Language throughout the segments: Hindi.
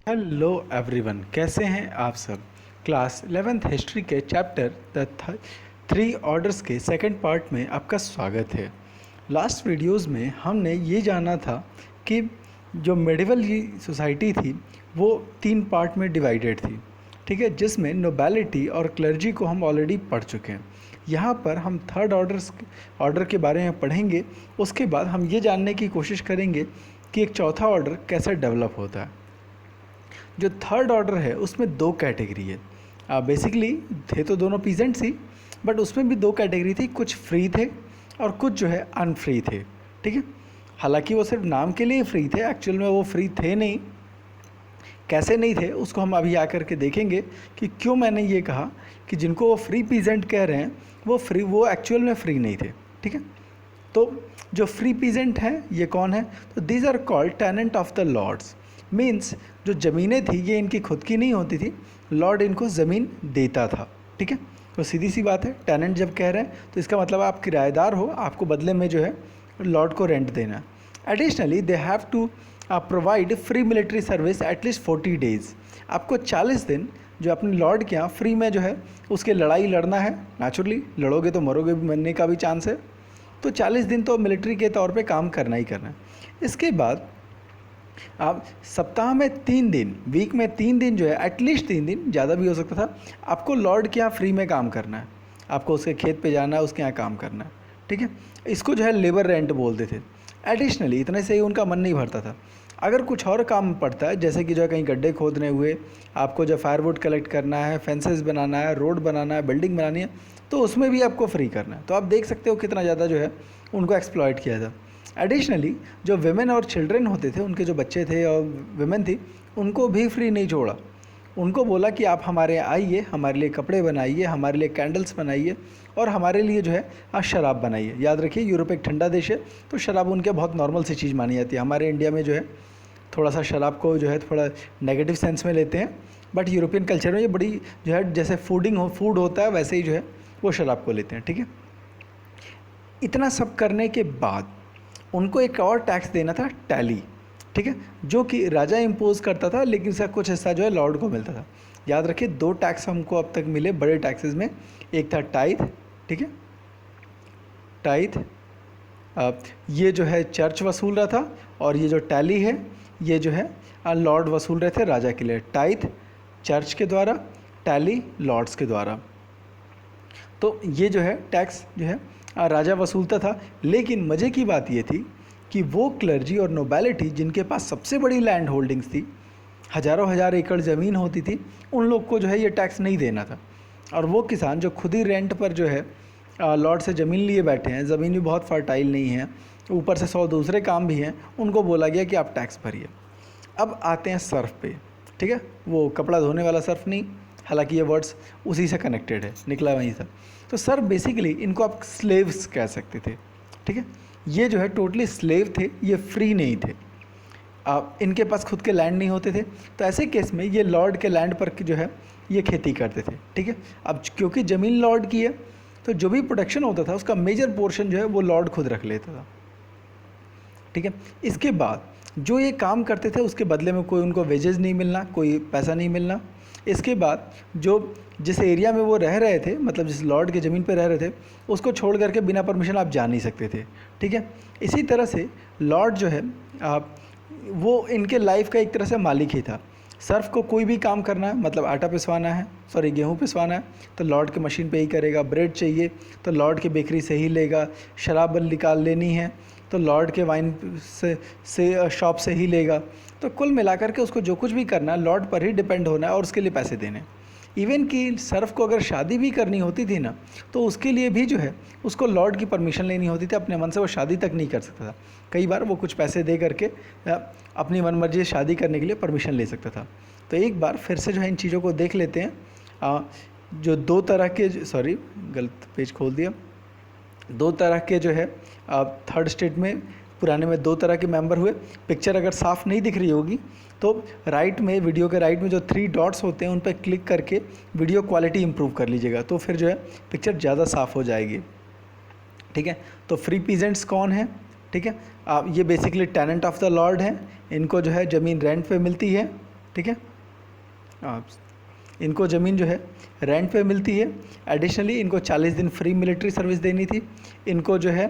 हेलो एवरीवन, कैसे हैं आप सब। क्लास 11th हिस्ट्री के चैप्टर द थ्री ऑर्डर्स के सेकंड पार्ट में आपका स्वागत है। लास्ट वीडियोस में हमने ये जाना था कि जो मेडिवल सोसाइटी थी वो 3 पार्ट में डिवाइडेड थी, ठीक है, जिसमें नोबैलिटी और क्लर्जी को हम ऑलरेडी पढ़ चुके हैं। यहाँ पर हम थर्ड ऑर्डर के बारे में पढ़ेंगे। उसके बाद हम ये जानने की कोशिश करेंगे कि एक चौथा ऑर्डर कैसे डेवलप होता है। जो थर्ड ऑर्डर है उसमें 2 कैटेगरी है। बेसिकली थे तो दोनों पीजेंट्स ही, बट उसमें भी 2 कैटेगरी थी, कुछ फ्री थे और कुछ जो है अनफ्री थे, ठीक है। हालांकि वो सिर्फ नाम के लिए फ्री थे, एक्चुअल में वो फ्री थे नहीं। कैसे नहीं थे उसको हम अभी आकर के देखेंगे कि क्यों मैंने ये कहा कि जिनको वो फ्री पीजेंट कह रहे हैं वो एक्चुअल में फ्री नहीं थे, ठीक है। तो जो फ्री पीजेंट हैं ये कौन है, तो these are called tenant of the lords. Means जो ज़मीनें थी ये इनकी खुद की नहीं होती थी, लॉर्ड इनको ज़मीन देता था, ठीक है। तो सीधी सी बात है, टेनेंट जब कह रहे हैं तो इसका मतलब आप किराएदार हो, आपको बदले में जो है लॉर्ड को रेंट देना। Additionally they have to provide free military service at least 40 days. आपको 40 दिन जो अपने लॉर्ड के यहाँ फ्री में जो है उसके लड़ाई लड़ना है। नेचुरली लड़ोगे तो मरोगे भी, मरने का भी चांस है। तो 40 दिन तो मिलिट्री के तौर पे काम करना ही करना है। इसके बाद आप सप्ताह में 3 दिन, वीक में 3 दिन जो है, एटलीस्ट 3 दिन, ज़्यादा भी हो सकता था, आपको लॉर्ड के यहाँ फ्री में काम करना है। आपको उसके खेत पे जाना है, उसके यहाँ काम करना है, ठीक है। इसको जो है लेबर रेंट बोलते थे। एडिशनली इतने से ही उनका मन नहीं भरता था। अगर कुछ और काम पड़ता है, जैसे कि जो है कहीं गड्ढे खोदने हुए, आपको जो फायरवुड कलेक्ट करना है, फेंसेस बनाना है, रोड बनाना है, बिल्डिंग बनानी है, तो उसमें भी आपको फ्री करना है। तो आप देख सकते हो कितना ज़्यादा जो है उनको एक्सप्लॉइट किया था। एडिशनली जो विमेन और चिल्ड्रन होते थे, उनके जो बच्चे थे और विमेन थी, उनको भी फ्री नहीं छोड़ा। उनको बोला कि आप हमारे यहाँ आइए, हमारे लिए कपड़े बनाइए, हमारे लिए कैंडल्स बनाइए और हमारे लिए जो है शराब बनाइए। याद रखिए यूरोप एक ठंडा देश है, तो शराब उनके बहुत नॉर्मल सी चीज़ मानी जाती है। हमारे इंडिया में जो है थोड़ा सा शराब को जो है थोड़ा नेगेटिव सेंस में लेते हैं, बट यूरोपियन कल्चर में ये बड़ी जो है जैसे फूड होता है वैसे ही जो है वो शराब को लेते हैं, ठीक है। इतना सब करने के बाद उनको एक और टैक्स देना था, टैली, ठीक है, जो कि राजा इम्पोज करता था, लेकिन इसका कुछ हिस्सा जो है लॉर्ड को मिलता था। याद रखिए 2 टैक्स हमको अब तक मिले बड़े टैक्सेस में। एक था टाइथ, ठीक है, टाइथ ये जो है चर्च वसूल रहा था, और ये जो टैली है ये जो है लॉर्ड वसूल रहे थे राजा के लिए। टाइथ चर्च के द्वारा, टैली लॉर्ड्स के द्वारा। तो ये जो है टैक्स जो है राजा वसूलता था। लेकिन मज़े की बात ये थी कि वो क्लर्जी और नोबैलिटी जिनके पास सबसे बड़ी लैंड होल्डिंग्स थी, हज़ारों हज़ार एकड़ ज़मीन होती थी, उन लोग को जो है ये टैक्स नहीं देना था। और वो किसान जो खुद ही रेंट पर जो है लॉर्ड से ज़मीन लिए बैठे हैं, ज़मीन भी बहुत फर्टाइल नहीं है, ऊपर से 100 दूसरे काम भी हैं, उनको बोला गया कि आप टैक्स भरिए। अब आते हैं सर्फ पे, ठीक है, वो कपड़ा धोने वाला सर्फ नहीं, हालांकि ये वर्ड्स उसी से कनेक्टेड है, निकला वहीं से। तो सर बेसिकली इनको आप स्लेव्स कह सकते थे, ठीक है। ये जो है टोटली स्लेव थे, ये फ्री नहीं थे। इनके पास खुद के लैंड नहीं होते थे, तो ऐसे केस में ये लॉर्ड के लैंड पर जो है ये खेती करते थे, ठीक है। अब क्योंकि ज़मीन लॉर्ड की है, तो जो भी प्रोडक्शन होता था उसका मेजर पोर्शन जो है वो लॉर्ड खुद रख लेता था, ठीक है। इसके बाद जो ये काम करते थे उसके बदले में कोई उनको वेजेस नहीं मिलना, कोई पैसा नहीं मिलना। इसके बाद जो जिस एरिया में वो रह रहे थे, मतलब जिस लॉर्ड के ज़मीन पर रह रहे थे, उसको छोड़ करके बिना परमिशन आप जा नहीं सकते थे, ठीक है। इसी तरह से लॉर्ड जो है वो इनके लाइफ का एक तरह से मालिक ही था। सर्फ को कोई भी काम करना है, मतलब आटा पिसवाना है, गेहूँ पिसवाना है, तो लॉर्ड के मशीन पे ही करेगा। ब्रेड चाहिए तो लॉर्ड के बेकरी से ही लेगा। शराब निकाल लेनी है तो लॉर्ड के वाइन से शॉप से ही लेगा। तो कुल मिलाकर के उसको जो कुछ भी करना है लॉर्ड पर ही डिपेंड होना है और उसके लिए पैसे देने। इवन कि सर्फ को अगर शादी भी करनी होती थी ना, तो उसके लिए भी जो है उसको लॉर्ड की परमिशन लेनी होती थी, अपने मन से वो शादी तक नहीं कर सकता था। कई बार वो कुछ पैसे दे करके अपनी मनमर्जी शादी करने के लिए परमिशन ले सकता था। तो एक बार फिर से जो है इन चीज़ों को देख लेते हैं। जो 2 तरह के, सॉरी गलत पेज खोल दिया, 2 तरह के जो है थर्ड स्टेट में, पुराने में 2 तरह के मेंबर हुए। पिक्चर अगर साफ़ नहीं दिख रही होगी तो राइट में, वीडियो के राइट में जो 3 डॉट्स होते हैं उन पर क्लिक करके वीडियो क्वालिटी इंप्रूव कर लीजिएगा, तो फिर जो है पिक्चर ज़्यादा साफ़ हो जाएगी, ठीक है। तो फ्री पीजेंट्स कौन है, ठीक है, ये basically tenant of the lord हैं। इनको जो है ज़मीन रेंट पे मिलती है, ठीक है। इनको ज़मीन जो है रेंट पे मिलती है। एडिशनली इनको 40 दिन फ्री मिलिट्री सर्विस देनी थी। इनको जो है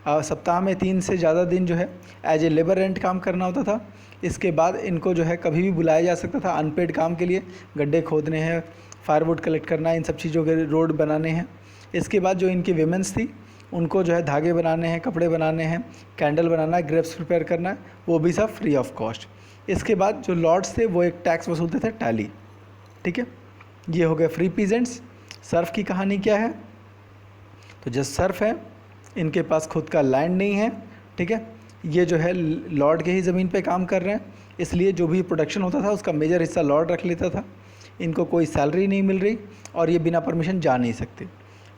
सप्ताह में 3 से ज़्यादा दिन जो है एज ए लेबर रेंट काम करना होता था। इसके बाद इनको जो है कभी भी बुलाया जा सकता था अनपेड काम के लिए, गड्ढे खोदने हैं, फायरवुड कलेक्ट करना, इन सब चीज़ों के रोड बनाने हैं। इसके बाद जो इनकी वीमेंस थी उनको जो है धागे बनाने हैं, कपड़े बनाने हैं, कैंडल बनाना है, ग्रेप्स प्रिपेयर करना है, वो भी सब फ्री ऑफ कॉस्ट। इसके बाद जो लॉर्ड्स थे वो एक टैक्स वसूलते थे, टैली। ठीक है, ये हो गए फ्री पीजेंट्स। सर्फ की कहानी क्या है? तो जो सर्फ है इनके पास खुद का लैंड नहीं है। ठीक है, ये जो है लॉर्ड के ही ज़मीन पे काम कर रहे हैं, इसलिए जो भी प्रोडक्शन होता था उसका मेजर हिस्सा लॉर्ड रख लेता था। इनको कोई सैलरी नहीं मिल रही और ये बिना परमिशन जा नहीं सकते।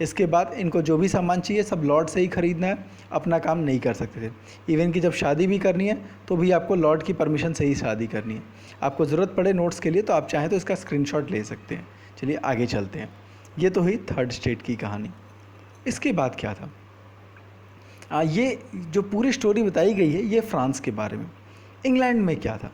इसके बाद इनको जो भी सामान चाहिए सब लॉर्ड से ही ख़रीदना है, अपना काम नहीं कर सकते थे। इवन कि जब शादी भी करनी है तो भी आपको लॉर्ड की परमिशन से ही शादी करनी है। आपको ज़रूरत पड़े नोट्स के लिए तो आप चाहें तो इसका स्क्रीनशॉट ले सकते हैं। चलिए आगे चलते हैं। ये तो हुई थर्ड स्टेट की कहानी। इसके बाद क्या था? ये जो पूरी स्टोरी बताई गई है ये फ्रांस के बारे में। इंग्लैंड में क्या था?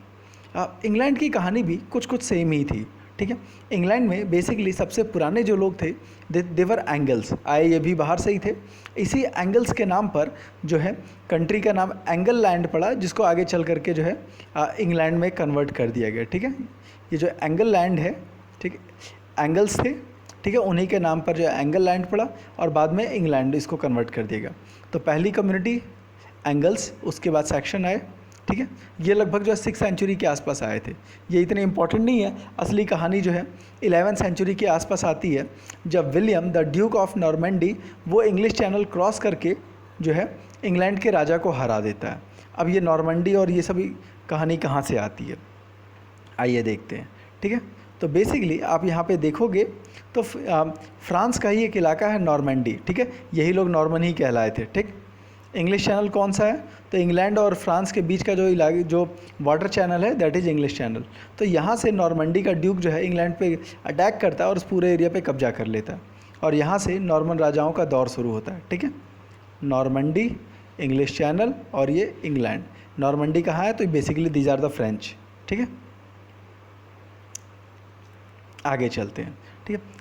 इंग्लैंड की कहानी भी कुछ कुछ सेम ही थी। ठीक है, इंग्लैंड में बेसिकली सबसे पुराने जो लोग थे देवर एंगल्स, आए ये भी बाहर से ही थे। इसी एंगल्स के नाम पर जो है कंट्री का नाम एंगल लैंड पड़ा, जिसको आगे चल करके जो है इंग्लैंड में कन्वर्ट कर दिया गया। ठीक है, ये जो एंगल लैंड है, ठीक है, एंगल्स थे, ठीक है, उन्हीं के नाम पर जो है एंगल लैंड पड़ा और बाद में इंग्लैंड इसको कन्वर्ट कर दिया गया। तो पहली कम्युनिटी एंगल्स, उसके बाद सेक्शन आए। ठीक है, ये लगभग जो है 6th सेंचुरी के आसपास आए थे। ये इतने इंपॉर्टेंट नहीं है, असली कहानी जो है 11th सेंचुरी के आसपास आती है, जब William the Duke of Normandy वो इंग्लिश चैनल क्रॉस करके जो है इंग्लैंड के राजा को हरा देता है। अब ये नॉर्मंडी और ये सभी कहानी कहाँ से आती है, आइए देखते हैं। ठीक है, तो बेसिकली आप यहाँ पे देखोगे तो फ्रांस का ही एक इलाका है नॉर्मंडी। ठीक है, यही लोग नॉर्मन ही कहलाए थे। ठीक, इंग्लिश चैनल कौन सा है? तो इंग्लैंड और फ्रांस के बीच का जो इलाके जो वाटर चैनल है दैट इज़ इंग्लिश चैनल। तो यहाँ से नॉर्मंडी का ड्यूक जो है इंग्लैंड पे अटैक करता है और उस पूरे एरिया पे कब्जा कर लेता है और यहाँ से नॉर्मन राजाओं का दौर शुरू होता है। ठीक है, नॉर्मंडी, इंग्लिश चैनल और ये इंग्लैंड। नॉर्मंडी कहाँ है? तो basically these are the French. ठीक है, आगे चलते हैं। ठीक है,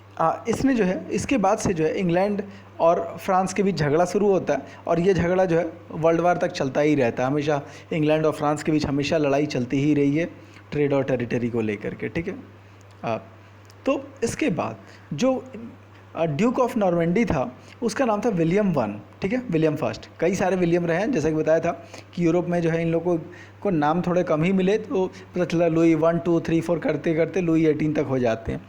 इसने जो है इसके बाद से जो है इंग्लैंड और फ्रांस के बीच झगड़ा शुरू होता है और ये झगड़ा जो है वर्ल्ड वार तक चलता ही रहता है। हमेशा इंग्लैंड और फ्रांस के बीच हमेशा लड़ाई चलती ही रही है ट्रेड और टेरिटरी को लेकर के। ठीक है, तो इसके बाद जो ड्यूक ऑफ नॉर्मंडी था उसका नाम था विलियम वन। ठीक है, विलियम फर्स्ट। कई सारे विलियम रहे हैं, जैसा कि बताया था कि यूरोप में जो है इन लोगों को नाम थोड़े कम ही मिले, तो पता चला लुई 1 2 3 4 करते करते लुई 18 तक हो जाते हैं।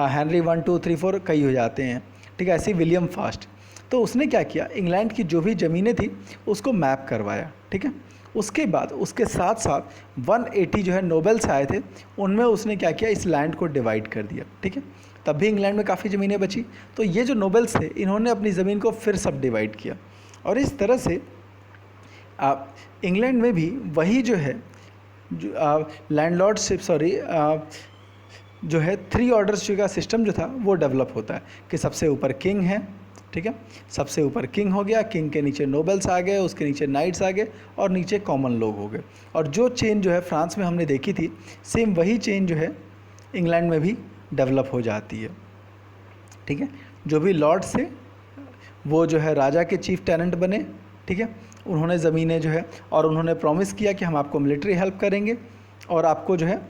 हेनरी 1 2 3 4 कई हो जाते हैं। ठीक है, ऐसे विलियम फर्स्ट। तो उसने क्या किया, इंग्लैंड की जो भी ज़मीनें थी उसको मैप करवाया। ठीक है, उसके बाद उसके साथ साथ 180 जो है नोबेल्स आए थे, उनमें उसने क्या किया, इस लैंड को डिवाइड कर दिया। ठीक है, तब भी इंग्लैंड में काफ़ी ज़मीनें बची, तो ये जो नोबेल्स थे इन्होंने अपनी ज़मीन को फिर सब डिवाइड किया और इस तरह से इंग्लैंड में भी वही जो है लैंडलॉर्डशिप जो है 3 ऑर्डर्स का सिस्टम जो था वो डेवलप होता है कि सबसे ऊपर किंग है। ठीक है, सबसे ऊपर किंग हो गया, किंग के नीचे नोबल्स आ गए, उसके नीचे नाइट्स आ गए और नीचे कॉमन लोग हो गए। और जो चेन जो है फ्रांस में हमने देखी थी, सेम वही चेन जो है इंग्लैंड में भी डेवलप हो जाती है। ठीक है, जो भी लॉर्ड्स थे वो जो है राजा के चीफ टेनेंट बने। ठीक है, उन्होंने ज़मीनें जो है और उन्होंने प्रॉमिस किया कि हम आपको मिलिट्री हेल्प करेंगे और आपको जो है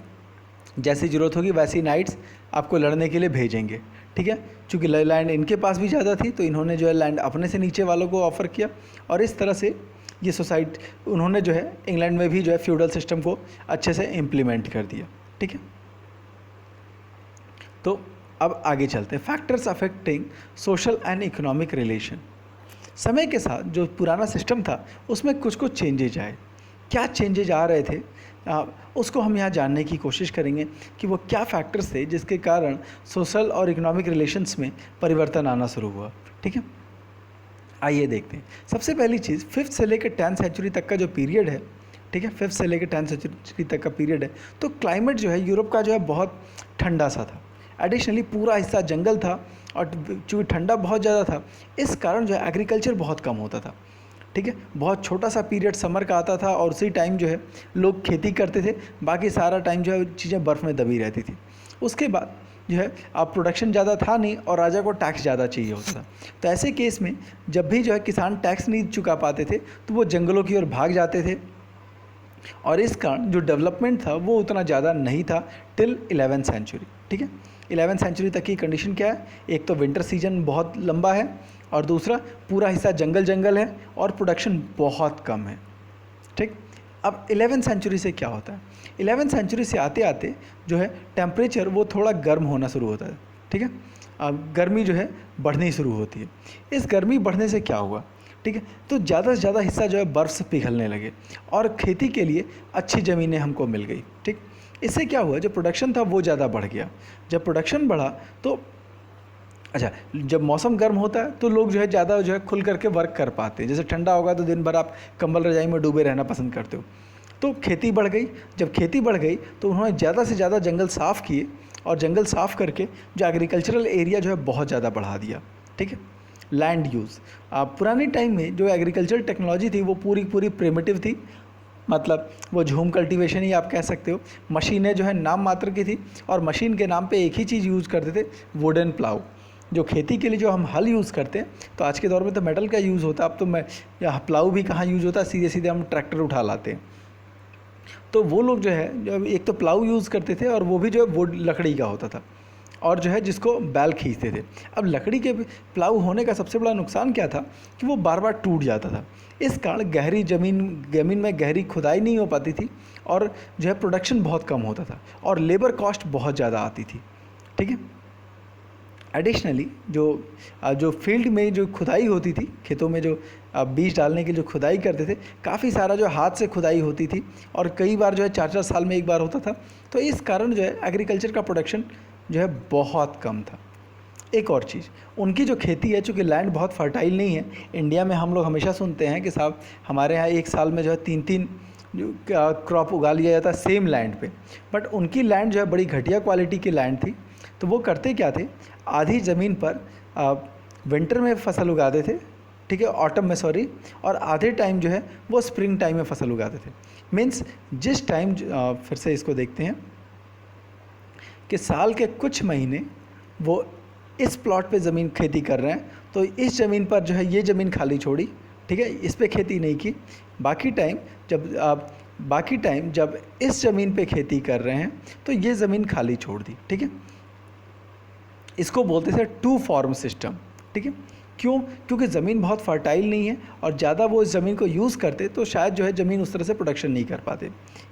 जैसी ज़रूरत होगी वैसी नाइट्स आपको लड़ने के लिए भेजेंगे। ठीक है, चूँकि लैंड इनके पास भी ज़्यादा थी तो इन्होंने जो है लैंड अपने से नीचे वालों को ऑफ़र किया और इस तरह से ये सोसाइटी उन्होंने जो है इंग्लैंड में भी जो है फ्यूडल सिस्टम को अच्छे से इम्प्लीमेंट कर दिया। ठीक है, तो अब आगे चलते हैं। Factors affecting social and economic relation. समय के साथ जो पुराना सिस्टम था उसमें कुछ कुछ चेंजेज आए। क्या चेंजेज आ रहे थे उसको हम यहाँ जानने की कोशिश करेंगे कि वो क्या फैक्टर्स थे जिसके कारण सोशल और इकोनॉमिक रिलेशंस में परिवर्तन आना शुरू हुआ। ठीक है, आइए देखते हैं। सबसे पहली चीज़ 5th से लेकर 10th सेंचुरी तक का जो पीरियड है, ठीक है, 5th से लेकर 10th सेंचुरी तक का पीरियड है, तो क्लाइमेट जो है यूरोप का जो है बहुत ठंडा सा था। एडिशनली पूरा हिस्सा जंगल था और चूँकि ठंडा बहुत ज़्यादा था इस कारण जो है एग्रीकल्चर बहुत कम होता था। ठीक है। बहुत छोटा सा पीरियड समर का आता था और उसी टाइम जो है लोग खेती करते थे, बाकी सारा टाइम जो है चीज़ें बर्फ़ में दबी रहती थी। उसके बाद जो है अब प्रोडक्शन ज़्यादा था नहीं और राजा को टैक्स ज़्यादा चाहिए होता था। तो ऐसे केस में जब भी जो है किसान टैक्स नहीं चुका पाते थे तो वो जंगलों की ओर भाग जाते थे और इस कारण जो डेवलपमेंट था वो उतना ज़्यादा नहीं था टिल 11th सेंचुरी। ठीक है, 11th सेंचुरी तक की कंडीशन क्या है, एक तो विंटर सीजन बहुत लंबा है और दूसरा पूरा हिस्सा जंगल जंगल है और प्रोडक्शन बहुत कम है। ठीक, अब 11th सेंचुरी से क्या होता है, 11th सेंचुरी से आते आते जो है टेम्परेचर वो थोड़ा गर्म होना शुरू होता है। ठीक है, अब गर्मी जो है बढ़नी शुरू होती है। इस गर्मी बढ़ने से क्या हुआ, ठीक है, तो ज़्यादा से ज़्यादा हिस्सा जो है बर्फ़ से पिघलने लगे और खेती के लिए अच्छी ज़मीनें हमको मिल गई। ठीक, इससे क्या हुआ, जो प्रोडक्शन था वो ज़्यादा बढ़ गया। जब प्रोडक्शन बढ़ा तो अच्छा, जब मौसम गर्म होता है तो लोग जो है ज़्यादा जो है खुल करके वर्क कर पाते हैं। जैसे ठंडा होगा तो दिन भर आप कंबल रजाई में डूबे रहना पसंद करते हो। तो खेती बढ़ गई, जब खेती बढ़ गई तो उन्होंने ज़्यादा से ज़्यादा जंगल साफ़ किए और जंगल साफ़ करके जो एग्रीकल्चरल एरिया जो है बहुत ज़्यादा बढ़ा दिया। ठीक है, लैंड यूज़, पुराने टाइम में जो एग्रीकल्चर टेक्नोलॉजी थी वो पूरी पूरी प्रिमिटिव थी, मतलब वो झूम कल्टीवेशन ही आप कह सकते हो। मशीनें जो है नाम मात्र की थी और मशीन के नाम पे एक ही चीज़ यूज़ करते थे, वुडन प्लाउ। जो खेती के लिए जो हम हल यूज़ करते हैं, तो आज के दौर में तो मेटल का यूज़ होता है, अब तो मैं प्लाऊ भी कहाँ यूज़ होता है, सीधे सीधे हम ट्रैक्टर उठा लाते हैं। तो वो लोग जो है जो एक तो प्लाऊ यूज़ करते थे और वो भी जो है वुड लकड़ी का होता था और जो है जिसको बैल खींचते थे। अब लकड़ी के प्लाऊ होने का सबसे बड़ा नुकसान क्या था कि वो बार बार टूट जाता था। इस कारण गहरी ज़मीन में गहरी खुदाई नहीं हो पाती थी और जो है प्रोडक्शन बहुत कम होता था और लेबर कॉस्ट बहुत ज़्यादा आती थी। ठीक है, एडिशनली जो फील्ड में जो खुदाई होती थी, खेतों में जो बीज डालने के जो खुदाई करते थे, काफ़ी सारा जो हाथ से खुदाई होती थी और कई बार जो है 4-4 साल में एक बार होता था। तो इस कारण जो है एग्रीकल्चर का प्रोडक्शन जो है बहुत कम था। एक और चीज़, उनकी जो खेती है, चूँकि लैंड बहुत फर्टाइल नहीं है। इंडिया में हम लोग हमेशा सुनते हैं कि साहब हमारे यहाँ एक साल में जो है 3-3 जो क्रॉप उगा लिया जाता है सेम लैंड पे, बट उनकी लैंड जो है बड़ी घटिया क्वालिटी की लैंड थी। तो वो करते क्या थे, आधी ज़मीन पर विंटर में फसल उगाते थे, ठीक है, ऑटम में सॉरी, और आधे टाइम जो है वो स्प्रिंग टाइम में फसल उगाते थे। मीन्स जिस टाइम फिर से इसको देखते हैं कि साल के कुछ महीने वो इस प्लॉट पे ज़मीन खेती कर रहे हैं, तो इस ज़मीन पर जो है ये ज़मीन खाली छोड़ी, ठीक है, इस पे खेती नहीं की। बाकी टाइम जब इस ज़मीन पे खेती कर रहे हैं तो ये ज़मीन खाली छोड़ दी। ठीक है, इसको बोलते थे टू फॉर्म सिस्टम। ठीक है, क्यों, क्योंकि ज़मीन बहुत फर्टाइल नहीं है और ज़्यादा वो इस ज़मीन को यूज़ करते तो शायद जो है ज़मीन उस तरह से प्रोडक्शन नहीं कर पाते।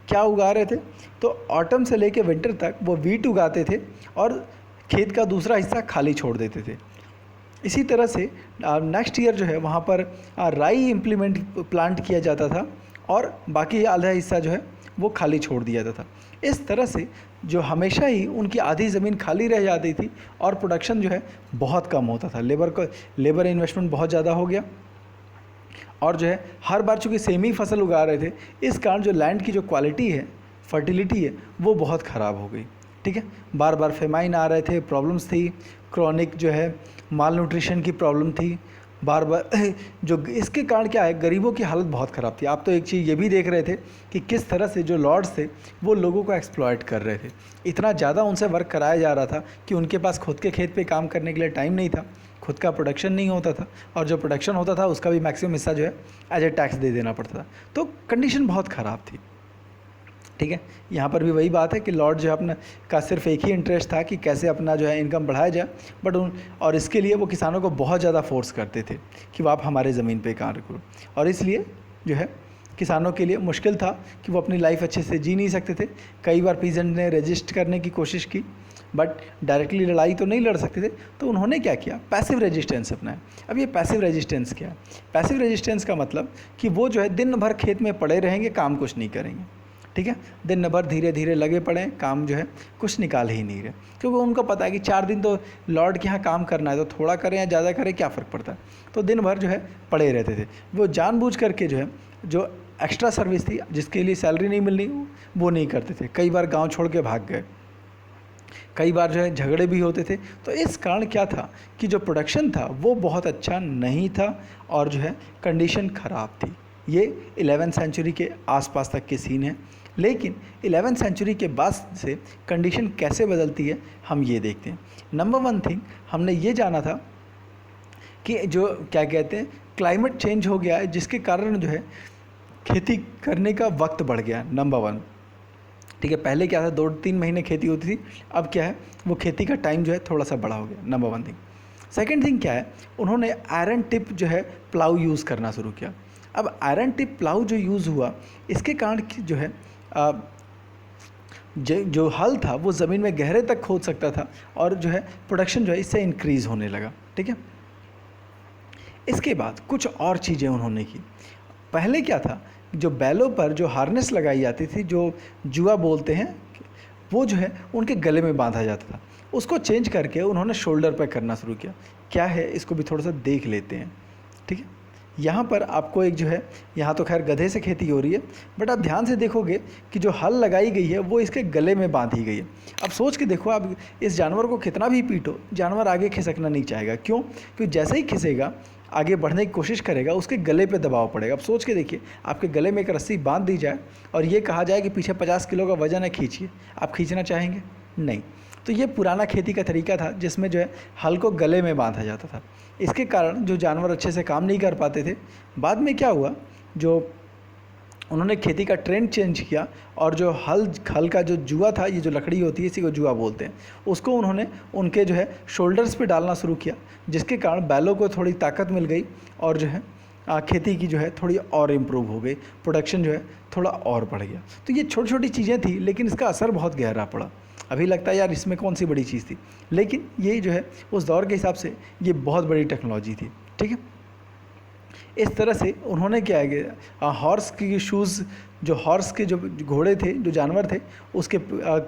क्या उगा रहे थे, तो ऑटम से लेके विंटर तक वो वीट उगाते थे और खेत का दूसरा हिस्सा खाली छोड़ देते थे। इसी तरह से नेक्स्ट ईयर जो है वहाँ पर राई प्लांट किया जाता था और बाकी आधा हिस्सा जो है वो खाली छोड़ दिया जाता था। इस तरह से जो हमेशा ही उनकी आधी ज़मीन खाली रह जाती थी और प्रोडक्शन जो है बहुत कम होता था। लेबर इन्वेस्टमेंट बहुत ज़्यादा हो गया और जो है हर बार चूँकि सेम ही फसल उगा रहे थे, इस कारण जो लैंड की जो क्वालिटी है, फर्टिलिटी है, वो बहुत ख़राब हो गई। ठीक है, बार बार फेमाइन आ रहे थे, प्रॉब्लम्स थी, क्रॉनिक जो है माल न्यूट्रिशन की प्रॉब्लम थी, बार बार जो इसके कारण क्या है, गरीबों की हालत बहुत ख़राब थी। आप तो एक चीज़ ये भी देख रहे थे कि किस तरह से जो लॉर्ड्स थे वो लोगों को एक्सप्लॉयट कर रहे थे। इतना ज़्यादा उनसे वर्क कराया जा रहा था कि उनके पास खुद के खेत पे काम करने के लिए टाइम नहीं था, खुद का प्रोडक्शन नहीं होता था और जो प्रोडक्शन होता था उसका भी मैक्सिमम हिस्सा जो है एज ए टैक्स दे देना पड़ता था। तो कंडीशन बहुत ख़राब थी। ठीक है, यहाँ पर भी वही बात है कि लॉर्ड जो है अपना का सिर्फ एक ही इंटरेस्ट था कि कैसे अपना जो है इनकम बढ़ाया जाए, बट और इसके लिए वो किसानों को बहुत ज़्यादा फोर्स करते थे कि वो आप हमारे ज़मीन पे कार्य करो, और इसलिए जो है किसानों के लिए मुश्किल था कि वो अपनी लाइफ अच्छे से जी नहीं सकते थे। कई बार पीजेंट ने रजिस्ट करने की कोशिश की, बट डायरेक्टली लड़ाई तो नहीं लड़ सकते थे, तो उन्होंने क्या किया, पैसिव रेजिस्टेंस अपनाया। अब ये पैसिव रेजिस्टेंस क्या है, पैसिव रेजिस्टेंस का मतलब कि वो जो है दिन भर खेत में पड़े रहेंगे, काम कुछ नहीं करेंगे। ठीक है, दिन भर धीरे धीरे लगे पड़े, काम जो है कुछ निकाल ही नहीं रहे, क्योंकि उनको पता है कि 4 दिन तो लॉर्ड के यहाँ काम करना है, तो थोड़ा करें या ज़्यादा करें क्या फ़र्क पड़ता है। तो दिन भर जो है पड़े रहते थे। वो जानबूझ करके जो है जो एक्स्ट्रा सर्विस थी जिसके लिए सैलरी नहीं मिलनी वो नहीं करते थे। कई बार गाँव छोड़ के भाग गए। कई बार जो है झगड़े भी होते थे। तो इस कारण क्या था कि जो प्रोडक्शन था वो बहुत अच्छा नहीं था और जो है कंडीशन ख़राब थी। ये 11वीं सेंचुरी के आसपास तक के सीन है। लेकिन 11वीं सेंचुरी के बाद से कंडीशन कैसे बदलती है हम ये देखते हैं। नंबर वन थिंग हमने ये जाना था कि जो क्या कहते हैं क्लाइमेट चेंज हो गया है, जिसके कारण जो है खेती करने का वक्त बढ़ गया। नंबर वन, ठीक है। पहले क्या था 2-3 महीने खेती होती थी, अब क्या है वो खेती का टाइम जो है थोड़ा सा बड़ा हो गया। Number one thing. Second thing क्या है, उन्होंने आयरन टिप जो है प्लाऊ यूज़ करना शुरू किया। अब आयरन टिप प्लाऊ जो यूज़ हुआ, इसके कारण जो है जो हल था वो ज़मीन में गहरे तक खोद सकता था और जो है प्रोडक्शन जो है इससे इंक्रीज़ होने लगा। ठीक है। इसके बाद कुछ और चीज़ें उन्होंने की। पहले क्या था, जो बैलों पर जो हार्नेस लगाई जाती थी, जो जुआ बोलते हैं, वो जो है उनके गले में बांधा जाता था, उसको चेंज करके उन्होंने शोल्डर पर करना शुरू किया। क्या है इसको भी थोड़ा सा देख लेते हैं। ठीक है। यहाँ पर आपको एक जो है, यहाँ तो खैर गधे से खेती हो रही है, बट आप ध्यान से देखोगे कि जो हल लगाई गई है वो इसके गले में बांधी गई है। अब सोच के देखो, आप इस जानवर को कितना भी पीटो, जानवर आगे खिसकना नहीं चाहेगा। क्यों? क्योंकि जैसे ही खिसेगा, आगे बढ़ने की कोशिश करेगा, उसके गले पे दबाव पड़ेगा। अब सोच के देखिए, आपके गले में एक रस्सी बांध दी जाए और ये कहा जाए कि पीछे 50 किलो का वजन है, खींचिए, आप खींचना चाहेंगे? नहीं। तो ये पुराना खेती का तरीका था जिसमें जो है हल को गले में बांधा जाता था। इसके कारण जो जानवर अच्छे से काम नहीं कर पाते थे। बाद में क्या हुआ, जो उन्होंने खेती का ट्रेंड चेंज किया और जो हल का जो जुआ था, ये जो लकड़ी होती है इसी को जुआ बोलते हैं, उसको उन्होंने उनके जो है शोल्डर्स पे डालना शुरू किया, जिसके कारण बैलों को थोड़ी ताकत मिल गई और जो है खेती की जो है थोड़ी और इम्प्रूव हो गई, प्रोडक्शन जो है थोड़ा और बढ़ गया। तो ये छोटी छोटी चीज़ें थी, लेकिन इसका असर बहुत गहरा पड़ा। अभी लगता है यार इसमें कौन सी बड़ी चीज़ थी, लेकिन ये जो है उस दौर के हिसाब से ये बहुत बड़ी टेक्नोलॉजी थी। ठीक है। इस तरह से उन्होंने क्या है, हॉर्स की शूज़, जो हॉर्स के जो घोड़े थे, जो जानवर थे, उसके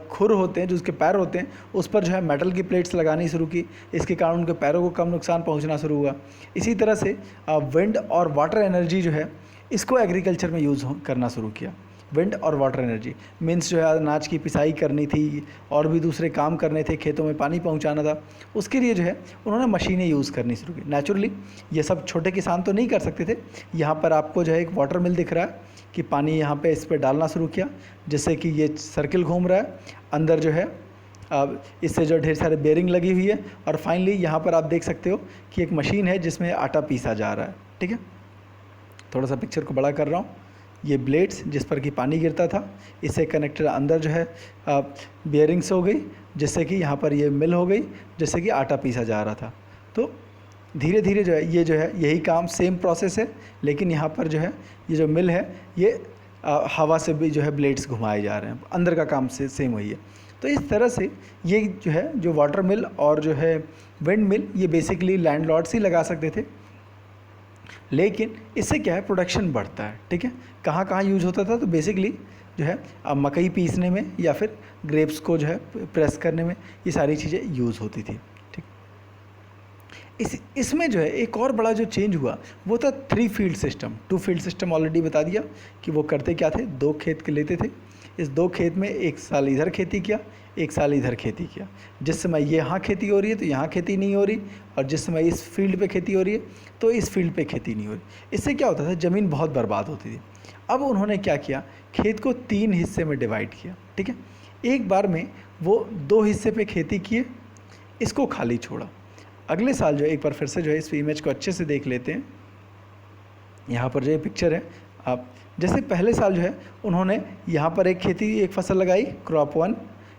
खुर होते हैं, जो उसके पैर होते हैं, उस पर जो है मेटल की प्लेट्स लगानी शुरू की। इसके कारण उनके पैरों को कम नुकसान पहुंचना शुरू हुआ। इसी तरह से विंड और वाटर एनर्जी जो है, इसको एग्रीकल्चर में यूज़ करना शुरू किया। विंड और वाटर एनर्जी मीन्स जो है अनाज की पिसाई करनी थी और भी दूसरे काम करने थे, खेतों में पानी पहुंचाना था, उसके लिए जो है उन्होंने मशीनें यूज़ करनी शुरू की। नेचुरली ये सब छोटे किसान तो नहीं कर सकते थे। यहाँ पर आपको जो है एक वाटर मिल दिख रहा है कि पानी यहाँ पे इस पर डालना शुरू किया, जिससे कि ये सर्किल घूम रहा है। अंदर जो है अब इससे जो ढेर सारे बेरिंग लगी हुई है और फाइनली यहाँ पर आप देख सकते हो कि एक मशीन है जिसमें आटा पीसा जा रहा है। ठीक है। थोड़ा सा पिक्चर को बड़ा कर रहा हूँ। ये ब्लेड्स जिस पर कि पानी गिरता था, इससे कनेक्टेड अंदर जो है बियरिंग्स हो गई, जिससे कि यहाँ पर ये मिल हो गई, जिससे कि आटा पीसा जा रहा था। तो धीरे धीरे जो है ये जो है यही काम सेम प्रोसेस है, लेकिन यहाँ पर जो है ये जो मिल है ये हवा से भी जो है ब्लेड्स घुमाए जा रहे हैं, अंदर का काम से सेम वही है। तो इस तरह से ये जो है जो वाटर मिल और जो है विंड मिल, ये बेसिकली लैंडलॉर्ड्स ही लगा सकते थे, लेकिन इससे क्या है प्रोडक्शन बढ़ता है। ठीक है। कहाँ कहाँ यूज होता था, तो बेसिकली जो है मकई पीसने में या फिर ग्रेप्स को जो है प्रेस करने में, ये सारी चीज़ें यूज़ होती थी। ठीक। इसमें जो है एक और बड़ा जो चेंज हुआ वो था 3 field system. 2 field system already बता दिया कि वो करते क्या थे, 2 खेत के लेते थे। इस 2 खेत में एक साल इधर खेती किया, एक साल इधर खेती किया। जिस समय ये यहाँ खेती हो रही है तो यहाँ खेती नहीं हो रही, और जिस समय इस फील्ड पे खेती हो रही है तो इस फील्ड पे खेती नहीं हो रही। इससे क्या होता था, ज़मीन बहुत बर्बाद होती थी। अब उन्होंने क्या किया, खेत को 3 हिस्से में डिवाइड किया। ठीक है। एक बार में वो 2 हिस्से पे खेती किए, इसको खाली छोड़ा। अगले साल जो है एक बार फिर से जो है इस इमेज को अच्छे से देख लेते हैं। यहाँ पर जो ये पिक्चर है, आप जैसे पहले साल जो है उन्होंने यहाँ पर एक फसल लगाई, क्रॉप 1,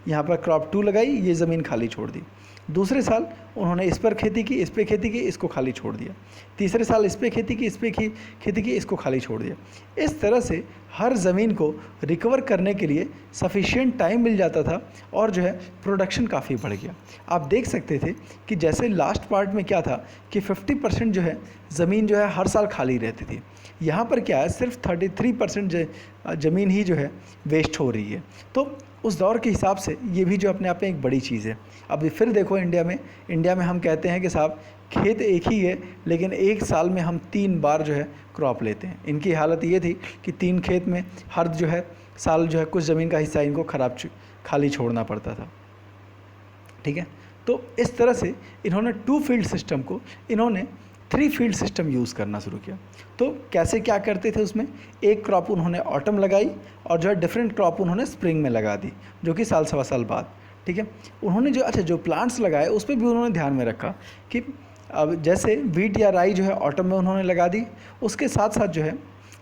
यहाँ पर क्रॉप 2 लगाई, ये ज़मीन खाली छोड़ दी। दूसरे साल उन्होंने इस पर खेती की, इस पे खेती की, इसको खाली छोड़ दिया। तीसरे साल इस पे खेती की, इस पे खेती की, इसको खाली छोड़ दिया। इस तरह से हर ज़मीन को रिकवर करने के लिए सफिशिएंट टाइम मिल जाता था और जो है प्रोडक्शन काफ़ी बढ़ गया। आप देख सकते थे कि जैसे लास्ट पार्ट में क्या था कि 50% जो है ज़मीन जो है हर साल खाली रहती थी, यहाँ पर क्या है सिर्फ 33% ज़मीन ही जो है वेस्ट हो रही है। तो उस दौर के हिसाब से ये भी जो अपने आप में एक बड़ी चीज़ है। अब फिर देखो इंडिया में हम कहते हैं कि साहब खेत एक ही है, लेकिन एक साल में हम 3 बार जो है क्रॉप लेते हैं। इनकी हालत ये थी कि 3 खेत में हर जो है साल जो है कुछ ज़मीन का हिस्सा इनको खाली छोड़ना पड़ता था। ठीक है। तो इस तरह से इन्होंने 2 फील्ड सिस्टम को इन्होंने 3 फील्ड सिस्टम यूज़ करना शुरू किया। तो कैसे क्या करते थे उसमें, एक क्रॉप उन्होंने ऑटम लगाई और जो है डिफरेंट क्रॉप उन्होंने स्प्रिंग में लगा दी, जो कि साल सवा साल बाद, ठीक है। उन्होंने जो प्लांट्स लगाए उस पर भी उन्होंने ध्यान में रखा कि अब जैसे वीट या राई जो है ऑटम में उन्होंने लगा दी, उसके साथ साथ जो है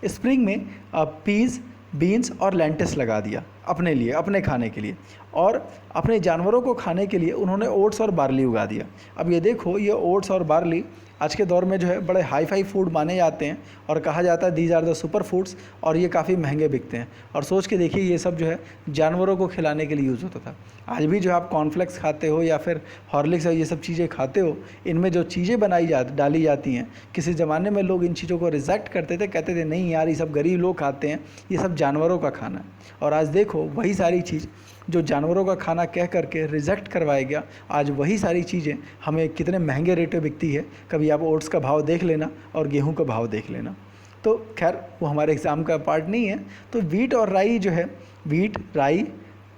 स्प्रिंग में पीज़, बीन्स और लेंटिस लगा दिया अपने लिए, अपने खाने के लिए, और अपने जानवरों को खाने के लिए उन्होंने ओट्स और बार्ली उगा दिया। अब ये देखो, ये ओट्स और बार्ली आज के दौर में जो है बड़े हाई फाई फूड माने जाते हैं और कहा जाता है these are the super foods, और ये काफ़ी महंगे बिकते हैं। और सोच के देखिए, ये सब जो है जानवरों को खिलाने के लिए यूज़ होता था। आज भी जो आप कॉर्नफ्लेक्स खाते हो या फिर हॉर्लिक्स और ये सब चीज़ें खाते हो, इनमें जो चीज़ें डाली जाती हैं, किसी ज़माने में लोग इन चीज़ों को रिजेक्ट करते थे, कहते थे नहीं यार ये सब गरीब लोग खाते हैं, ये सब जानवरों का खाना है। और आज देखो, वही सारी चीज़ जो जानवरों का खाना कह करके रिजेक्ट करवाया गया, आज वही सारी चीज़ें हमें कितने महंगे रेट में बिकती है। कभी आप ओट्स का भाव देख लेना और गेहूं का भाव देख लेना। तो खैर वो हमारे एग्ज़ाम का पार्ट नहीं है। तो वीट और राई जो है, वीट, राई,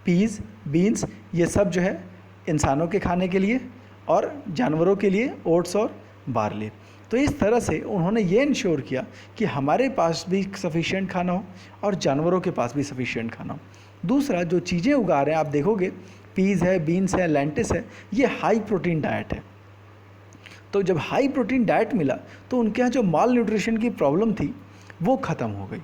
पीज़, बीन्स, ये सब जो है इंसानों के खाने के लिए और जानवरों के लिए ओट्स और बार्ली। तो इस तरह से उन्होंने ये इंश्योर किया कि हमारे पास भी सफिशिएंट खाना हो और जानवरों के पास भी सफिशिएंट खाना हो। दूसरा, जो चीज़ें उगा रहे हैं आप देखोगे, पीज़ है, बीन्स है, लेंटिस है, ये हाई प्रोटीन डाइट है। तो जब हाई प्रोटीन डाइट मिला तो उनके यहाँ जो माल न्यूट्रिशन की प्रॉब्लम थी वो ख़त्म हो गई।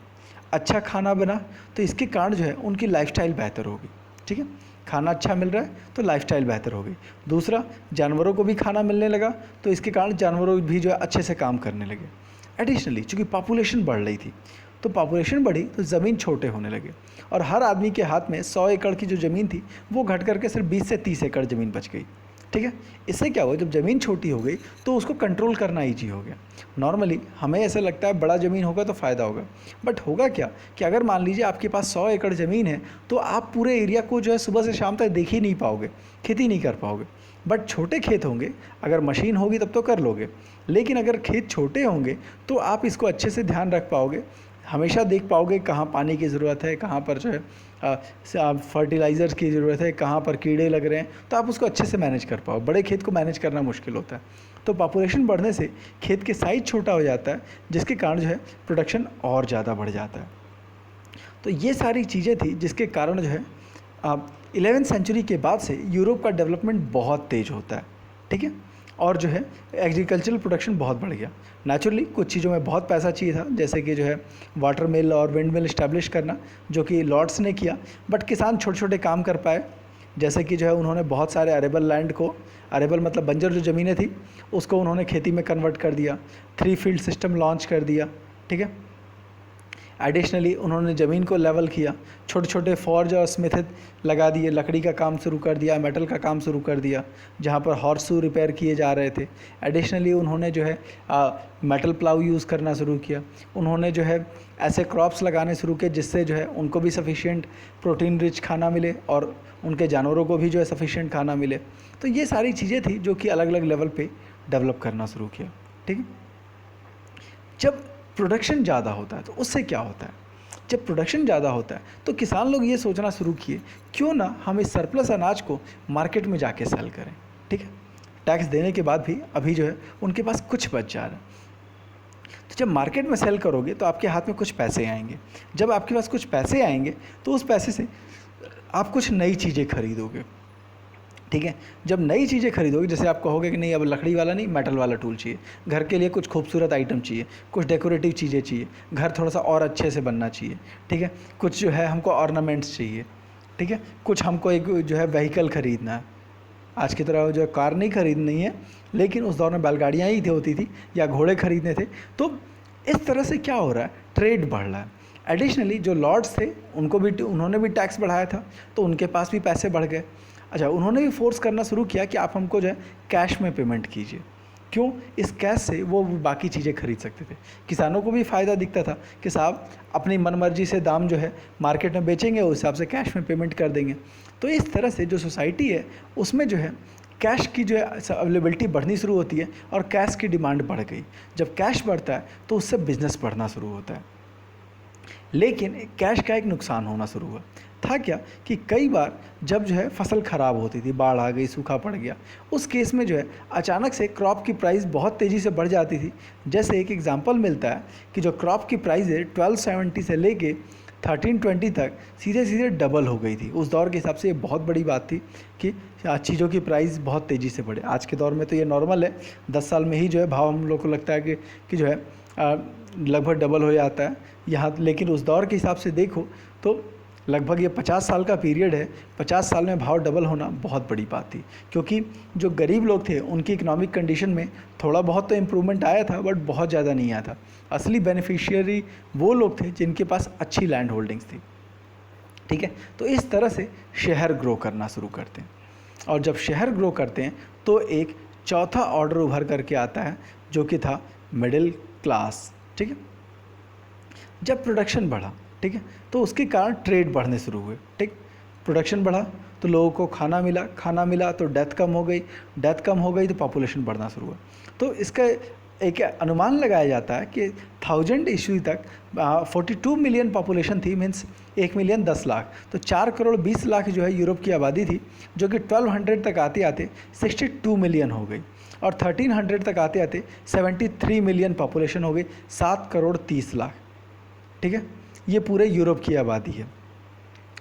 अच्छा खाना बना तो इसके कारण जो है उनकी लाइफस्टाइल बेहतर होगी, ठीक है। खाना अच्छा मिल रहा है तो लाइफस्टाइल बेहतर हो गई। दूसरा, जानवरों को भी खाना मिलने लगा तो इसके कारण जानवरों भी जो है अच्छे से काम करने लगे। एडिशनली चूँकि पॉपुलेशन बढ़ रही थी, तो पॉपुलेशन बढ़ी तो ज़मीन छोटे होने लगे और हर आदमी के हाथ में 100 एकड़ की जो ज़मीन थी वो घट करके सिर्फ 20 से 30 एकड़ ज़मीन बच गई, ठीक है। इससे क्या हुआ, जब ज़मीन छोटी हो गई तो उसको कंट्रोल करना ईजी हो गया। नॉर्मली हमें ऐसा लगता है बड़ा ज़मीन होगा तो फ़ायदा होगा, बट होगा क्या कि अगर मान लीजिए आपके पास 100 एकड़ ज़मीन है तो आप पूरे एरिया को जो है सुबह से शाम तक देख ही नहीं पाओगे, खेती नहीं कर पाओगे। बट छोटे खेत होंगे, अगर मशीन होगी तब तो कर लोगे, लेकिन अगर खेत छोटे होंगे तो आप इसको अच्छे से ध्यान रख पाओगे, हमेशा देख पाओगे कहाँ पानी की ज़रूरत है, कहाँ पर जो है फर्टिलाइज़र्स की ज़रूरत है, कहाँ पर कीड़े लग रहे हैं, तो आप उसको अच्छे से मैनेज कर पाओ। बड़े खेत को मैनेज करना मुश्किल होता है। तो पॉपुलेशन बढ़ने से खेत के साइज़ छोटा हो जाता है, जिसके कारण जो है प्रोडक्शन और ज़्यादा बढ़ जाता है। तो ये सारी चीज़ें थी जिसके कारण जो है 11वीं सेंचुरी के बाद से यूरोप का डेवलपमेंट बहुत तेज़ होता है, ठीक है। और जो है एग्रीकल्चरल प्रोडक्शन बहुत बढ़ गया। नेचुरली कुछ चीज़ों में बहुत पैसा चाहिए था, जैसे कि जो है वाटर मिल और विंड मिल इस्टेब्लिश करना, जो कि लॉर्ड्स ने किया, बट किसान छोटे छोटे काम कर पाए। जैसे कि जो है उन्होंने बहुत सारे अरेबल लैंड को, अरेबल मतलब बंजर जो ज़मीनें थी उसको उन्होंने खेती में कन्वर्ट कर दिया, 3 फील्ड सिस्टम लॉन्च कर दिया, ठीक है। एडिशनली उन्होंने ज़मीन को लेवल किया, छोटे छोटे फॉर्ज और स्मिथ लगा दिए, लकड़ी का काम शुरू कर दिया, मेटल का काम शुरू कर दिया, जहाँ पर हॉर्सशू रिपेयर किए जा रहे थे। एडिशनली उन्होंने जो है मेटल प्लाऊ यूज़ करना शुरू किया। उन्होंने जो है ऐसे क्रॉप्स लगाने शुरू किए जिससे जो है उनको भी सफिशिएंट प्रोटीन रिच खाना मिले और उनके जानवरों को भी जो है सफिशिएंट खाना मिले। तो ये सारी चीज़ें थी जो कि अलग अलग लेवल पे डेवलप करना शुरू किया, ठीक है। जब प्रोडक्शन ज़्यादा होता है तो उससे क्या होता है, जब प्रोडक्शन ज़्यादा होता है तो किसान लोग ये सोचना शुरू किए क्यों ना हम इस सरप्लस अनाज को मार्केट में जाके सेल करें, ठीक है। टैक्स देने के बाद भी अभी जो है उनके पास कुछ बच जा रहा है। तो जब मार्केट में सेल करोगे तो आपके हाथ में कुछ पैसे आएंगे। जब आपके पास कुछ पैसे आएंगे तो उस पैसे से आप कुछ नई चीज़ें खरीदोगे, ठीक है। जब नई चीज़ें खरीदोगे, जैसे आप कहोगे कि नहीं अब लकड़ी वाला नहीं, मेटल वाला टूल चाहिए, घर के लिए कुछ खूबसूरत आइटम चाहिए, कुछ डेकोरेटिव चीज़ें चाहिए, घर थोड़ा सा और अच्छे से बनना चाहिए, ठीक है। कुछ जो है हमको ऑर्नामेंट्स चाहिए, ठीक है। कुछ हमको एक जो है व्हीकल ख़रीदना है। आज की तरह जो है कार नहीं खरीदनी है, लेकिन उस दौर में बैलगाड़ियाँ ही होती थी या घोड़े खरीदने थे। तो इस तरह से क्या हो रहा है, ट्रेड बढ़ रहा है। एडिशनली जो लॉर्ड्स थे उन्होंने भी टैक्स बढ़ाया था, तो उनके पास भी पैसे बढ़ गए। अच्छा, उन्होंने भी फोर्स करना शुरू किया कि आप हमको जो है कैश में पेमेंट कीजिए। क्यों? इस कैश से वो बाकी चीज़ें खरीद सकते थे। किसानों को भी फ़ायदा दिखता था कि साहब अपनी मनमर्जी से दाम जो है मार्केट में बेचेंगे, उस हिसाब से कैश में पेमेंट कर देंगे। तो इस तरह से जो सोसाइटी है उसमें जो है कैश की जो है अवेलेबिलिटी बढ़नी शुरू होती है और कैश की डिमांड बढ़ गई। जब कैश बढ़ता है तो उससे बिज़नेस बढ़ना शुरू होता है। लेकिन कैश का एक नुकसान होना शुरू हुआ था क्या कि कई बार जब जो है फसल ख़राब होती थी, बाढ़ आ गई, सूखा पड़ गया, उस केस में जो है अचानक से क्रॉप की प्राइस बहुत तेज़ी से बढ़ जाती थी। जैसे एक एग्जांपल मिलता है कि जो क्रॉप की प्राइस है 1270 से लेके 1320 तक सीधे सीधे डबल हो गई थी। उस दौर के हिसाब से ये बहुत बड़ी बात थी कि चीज़ों की प्राइस बहुत तेज़ी से बढ़े। आज के दौर में तो ये नॉर्मल है, 10 साल में ही जो है भाव हम लोग को लगता है कि जो है लगभग डबल हो जाता है यहाँ। लेकिन उस दौर के हिसाब से देखो तो लगभग ये 50 साल का पीरियड है, 50 साल में भाव डबल होना बहुत बड़ी बात थी, क्योंकि जो गरीब लोग थे उनकी इकोनॉमिक कंडीशन में थोड़ा बहुत तो इम्प्रूवमेंट आया था, बट बहुत ज़्यादा नहीं आया था। असली बेनिफिशियरी वो लोग थे जिनके पास अच्छी लैंड होल्डिंग्स थी। ठीक है, तो इस तरह से शहर ग्रो करना शुरू करते हैं, और जब शहर ग्रो करते हैं तो एक चौथा ऑर्डर उभर करके आता है जो कि था मिडिल क्लास। ठीक है, जब प्रोडक्शन बढ़ा, ठीक है, तो उसके कारण ट्रेड बढ़ने शुरू हुए। ठीक, प्रोडक्शन बढ़ा तो लोगों को खाना मिला तो डेथ कम हो गई, डेथ कम हो गई तो पॉपुलेशन बढ़ना शुरू हुआ। तो इसका एक अनुमान लगाया जाता है कि 1000 ईस्वी तक 42 मिलियन पॉपुलेशन थी, मीन्स 1 मिलियन 10 लाख, तो 4 करोड़ 20 लाख जो है यूरोप की आबादी थी, जो कि 1200 तक आते आते 62 मिलियन हो गई, और 1300 तक आते आते 73 मिलियन पॉपुलेशन हो गई, 7 करोड़ 30 लाख। ठीक है, ये पूरे यूरोप की आबादी है।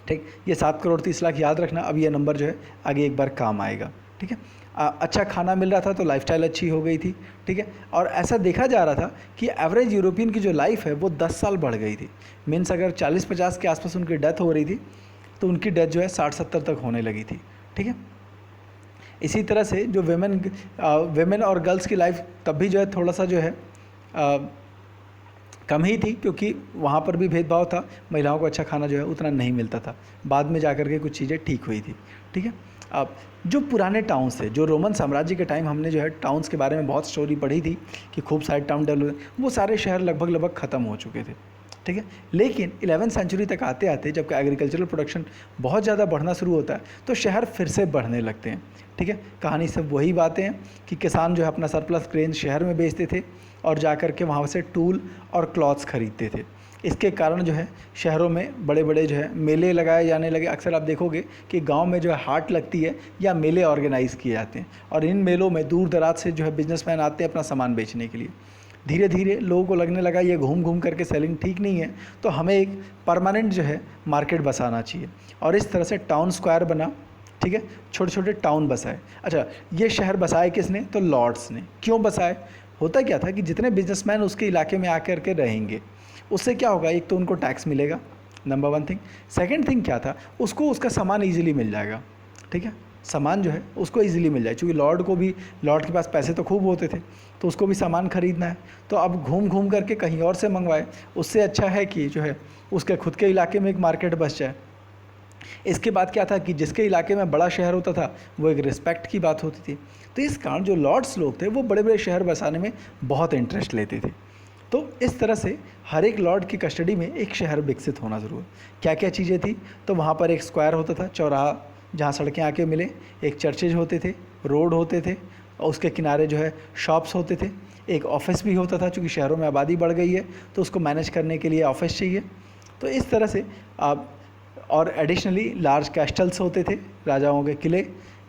ठीक, ये 7 करोड़ 30 लाख याद रखना, अब ये नंबर जो है आगे एक बार काम आएगा। ठीक है, अच्छा खाना मिल रहा था तो लाइफस्टाइल अच्छी हो गई थी। ठीक है, और ऐसा देखा जा रहा था कि एवरेज यूरोपियन की जो लाइफ है वो 10 साल बढ़ गई थी। मीन्स अगर 40-50 के आसपास उनकी डेथ हो रही थी तो उनकी डेथ जो है 60-70 तक होने लगी थी। ठीक है, इसी तरह से जो वेमेन और गर्ल्स की लाइफ तब भी जो है थोड़ा सा जो है कम ही थी, क्योंकि वहाँ पर भी भेदभाव था, महिलाओं को अच्छा खाना जो है उतना नहीं मिलता था। बाद में जाकर के कुछ चीज़ें ठीक हुई थी। ठीक है, अब जो पुराने टाउन्स थे, जो रोमन साम्राज्य के टाइम हमने जो है टाउन्स के बारे में बहुत स्टोरी पढ़ी थी कि खूब सारे टाउन डेवलप, वो सारे शहर लगभग ख़त्म हो चुके थे। ठीक है, लेकिन 11वीं सेंचुरी तक आते आते जब एग्रीकल्चरल प्रोडक्शन बहुत ज़्यादा बढ़ना शुरू होता है तो शहर फिर से बढ़ने लगते हैं। ठीक है, कहानी सब वही बातें हैं कि किसान जो है अपना सरप्लस ग्रेन शहर में बेचते थे और जाकर के वहाँ से टूल और क्लॉथ्स खरीदते थे। इसके कारण जो है शहरों में बड़े बड़े जो है मेले लगाए जाने लगे। अक्सर आप देखोगे कि गांव में जो है हाट लगती है या मेले ऑर्गेनाइज़ किए जाते हैं, और इन मेलों में दूर दराज से जो है बिजनेसमैन आते हैं अपना सामान बेचने के लिए। धीरे धीरे लोगों को लगने लगा ये घूम घूम करके सेलिंग ठीक नहीं है, तो हमें एक परमानेंट जो है मार्केट बसाना चाहिए, और इस तरह से टाउन स्क्वायर बना। ठीक है, छोटे छोटे टाउन बसाए। अच्छा, ये शहर बसाए किसने? तो लॉर्ड्स ने। क्यों बसाए? होता क्या था कि जितने बिजनेसमैन उसके इलाके में आकर के रहेंगे उससे क्या होगा, एक तो उनको टैक्स मिलेगा, नंबर 1 थिंग। सेकंड थिंग क्या था, उसको उसका सामान इजीली मिल जाएगा। ठीक है, सामान जो है उसको इजीली मिल जाए, क्योंकि लॉर्ड के पास पैसे तो खूब होते थे, तो उसको भी सामान खरीदना है, तो अब घूम घूम करके कहीं और से मंगवाए, उससे अच्छा है कि जो है उसके खुद के इलाके में एक मार्केट बस जाए। इसके बाद क्या था कि जिसके इलाके में बड़ा शहर होता था वो एक रिस्पेक्ट की बात होती थी, तो इस कारण जो लॉर्ड्स लोग थे वो बड़े बड़े शहर बसाने में बहुत इंटरेस्ट लेते थे। तो इस तरह से हर एक लॉर्ड की कस्टडी में एक शहर विकसित होना ज़रूर। क्या क्या चीज़ें थी? तो वहाँ पर एक स्क्वायर होता था, चौराहा जहाँ सड़कें आके मिले, एक चर्चेज होते थे, रोड होते थे, और उसके किनारे जो है शॉप्स होते थे, एक ऑफिस भी होता था, चूँकि शहरों में आबादी बढ़ गई है तो उसको मैनेज करने के लिए ऑफिस चाहिए। तो इस तरह से और एडिशनली लार्ज कैस्टल्स होते थे, राजाओं के किले,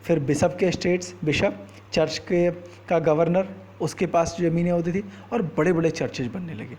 फिर बिशप के स्टेट्स, बिशप चर्च के का गवर्नर, उसके पास ज़मीनें होती थी, और बड़े बड़े चर्चेज बनने लगे।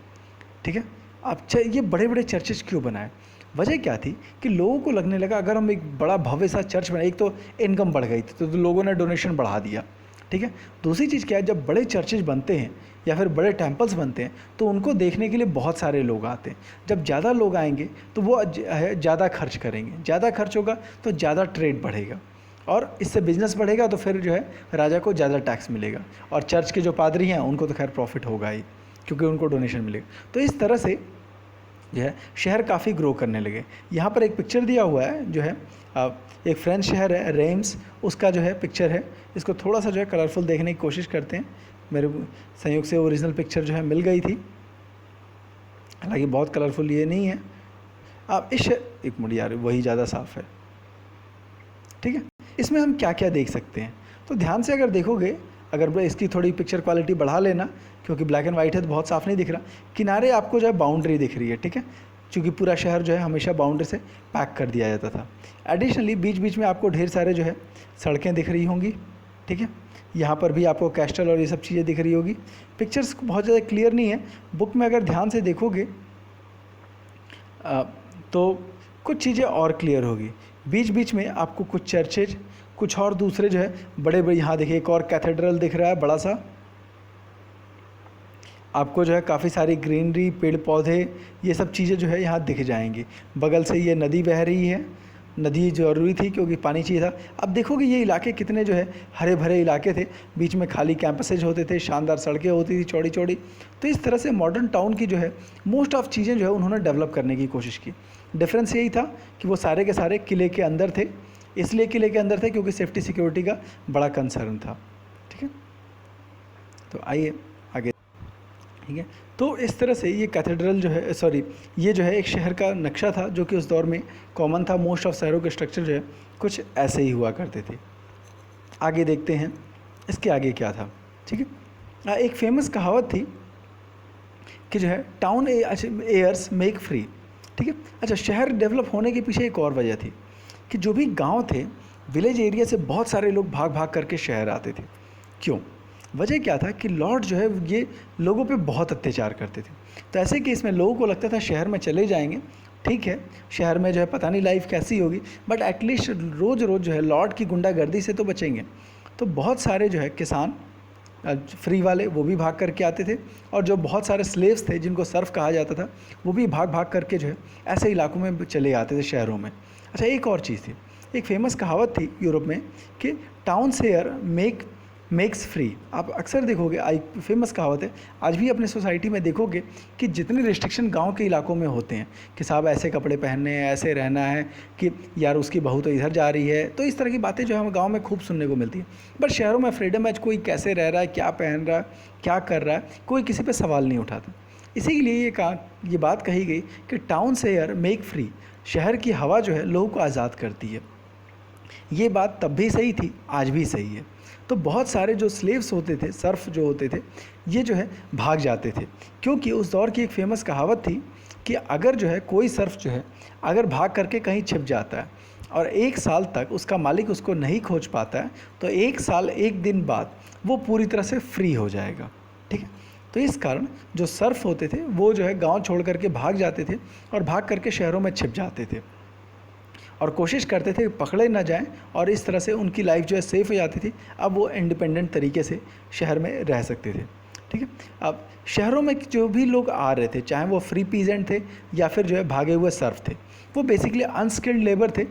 ठीक है, अब ये बड़े बड़े चर्चेज क्यों बनाए? वजह क्या थी कि लोगों को लगने लगा अगर हम एक बड़ा भव्य सा चर्च बनाए, एक तो इनकम बढ़ गई थी तो लोगों ने डोनेशन बढ़ा दिया। ठीक है, दूसरी चीज़ क्या है, जब बड़े चर्चेज बनते हैं या फिर बड़े टेम्पल्स बनते हैं तो उनको देखने के लिए बहुत सारे लोग आते हैं। जब ज़्यादा लोग आएंगे तो वो ज़्यादा खर्च करेंगे, ज़्यादा खर्च होगा तो ज़्यादा ट्रेड बढ़ेगा, और इससे बिजनेस बढ़ेगा तो फिर जो है राजा को ज़्यादा टैक्स मिलेगा, और चर्च के जो पादरी हैं उनको तो खैर प्रॉफिट होगा ही, क्योंकि उनको डोनेशन मिलेगा। तो इस तरह से जो है शहर काफ़ी ग्रो करने लगे। यहाँ पर एक पिक्चर दिया हुआ है जो है एक फ्रेंच शहर है रेम्स, उसका जो है पिक्चर है। इसको थोड़ा सा जो है कलरफुल देखने की कोशिश करते हैं। मेरे संयोग से ओरिजिनल पिक्चर जो है मिल गई थी, हालांकि बहुत कलरफुल ये नहीं है। आप एक मिनट यार, वही ज़्यादा साफ़ है। ठीक है, इसमें हम क्या क्या देख सकते हैं, तो ध्यान से अगर देखोगे, अगर इसकी थोड़ी पिक्चर क्वालिटी बढ़ा लेना, क्योंकि ब्लैक एंड वाइट है तो बहुत साफ़ नहीं दिख रहा। किनारे आपको जो है बाउंड्री दिख रही है। ठीक है, क्योंकि पूरा शहर जो है हमेशा बाउंड्री से पैक कर दिया जाता था। एडिशनली बीच बीच में आपको ढेर सारे जो है सड़कें दिख रही होंगी, ठीक है। यहाँ पर भी आपको कैस्टल और ये सब चीज़ें दिख रही होगी। पिक्चर्स बहुत ज़्यादा क्लियर नहीं है, बुक में अगर ध्यान से देखोगे तो कुछ चीज़ें और क्लियर होगी। बीच बीच में आपको कुछ चर्चेज, कुछ और दूसरे जो है बड़े बड़े, यहाँ देखिए एक और कैथेड्रल दिख रहा है बड़ा सा। आपको जो है काफ़ी सारी ग्रीनरी, पेड़ पौधे, ये सब चीज़ें जो है यहाँ दिख जाएंगी। बगल से ये नदी बह रही है, नदी ज़रूरी थी क्योंकि पानी चाहिए था। अब देखोगे ये इलाके कितने जो है हरे भरे इलाके थे, बीच में खाली कैंपसेज होते थे, शानदार सड़कें होती थी चौड़ी चौड़ी। तो इस तरह से मॉडर्न टाउन की जो है मोस्ट ऑफ चीज़ें जो है उन्होंने डेवलप करने की कोशिश की। डिफरेंस यही था कि वो सारे के सारे किले के अंदर थे, इसलिए किले के अंदर थे क्योंकि सेफ्टी सिक्योरिटी का बड़ा कंसर्न था, ठीक है। तो आइए आगे, ठीक है। तो इस तरह से ये कैथेड्रल जो है, सॉरी, ये जो है एक शहर का नक्शा था जो कि उस दौर में कॉमन था। मोस्ट ऑफ शहरों के स्ट्रक्चर जो है कुछ ऐसे ही हुआ करते थे। आगे देखते हैं इसके आगे क्या था, ठीक है। एक फेमस कहावत थी कि जो है टाउन एयर्स मेक फ्री, ठीक है। अच्छा, शहर डेवलप होने के पीछे एक और वजह थी कि जो भी गांव थे, विलेज एरिया से बहुत सारे लोग भाग भाग करके शहर आते थे। क्यों? वजह क्या था कि लॉर्ड जो है ये लोगों पे बहुत अत्याचार करते थे। तो ऐसे केस में लोगों को लगता था शहर में चले जाएंगे, ठीक है, शहर में जो है पता नहीं लाइफ कैसी होगी, बट एटलीस्ट रोज़ रोज़ जो है लॉर्ड की गुंडागर्दी से तो बचेंगे। तो बहुत सारे जो है किसान फ्री वाले वो भी भाग करके आते थे, और जो बहुत सारे स्लेव्स थे जिनको सर्फ कहा जाता था वो भी भाग भाग करके जो है ऐसे इलाकों में चले आते थे शहरों में। अच्छा, एक और चीज़ थी, एक फेमस कहावत थी यूरोप में कि टाउन सेयर मेक्स फ्री। आप अक्सर देखोगे, फेमस कहावत है, आज भी अपने सोसाइटी में देखोगे कि जितने रिस्ट्रिक्शन गांव के इलाकों में होते हैं कि साहब ऐसे कपड़े पहनने हैं, ऐसे रहना है, कि यार उसकी बहू तो इधर जा रही है, तो इस तरह की बातें जो हमें गांव में खूब सुनने को मिलती हैं। बट शहरों में फ्रीडम है, कोई कैसे रह रहा है, क्या पहन रहा है, क्या कर रहा है, कोई किसी पर सवाल नहीं उठाता। इसी के लिए ये बात कही गई कि टाउन से एयर मेक फ्री, शहर की हवा जो है लोगों को आज़ाद करती है। ये बात तब भी सही थी, आज भी सही है। तो बहुत सारे जो स्लेव्स होते थे, सर्फ जो होते थे, ये जो है भाग जाते थे, क्योंकि उस दौर की एक फेमस कहावत थी कि अगर जो है कोई सर्फ जो है अगर भाग करके कहीं छिप जाता है और 1 साल तक उसका मालिक उसको नहीं खोज पाता है, तो 1 साल 1 दिन बाद वो पूरी तरह से फ्री हो जाएगा, ठीक है। तो इस कारण जो सर्फ होते थे वो जो है गाँव छोड़ करके भाग जाते थे और भाग करके शहरों में छिप जाते थे और कोशिश करते थे पकड़े ना जाएं, और इस तरह से उनकी लाइफ जो है सेफ हो जाती थी। अब वो इंडिपेंडेंट तरीके से शहर में रह सकते थे, ठीक है। अब शहरों में जो भी लोग आ रहे थे, चाहे वो फ्री पीजेंट थे या फिर जो है भागे हुए सर्फ थे, वो बेसिकली अनस्किल्ड लेबर थे।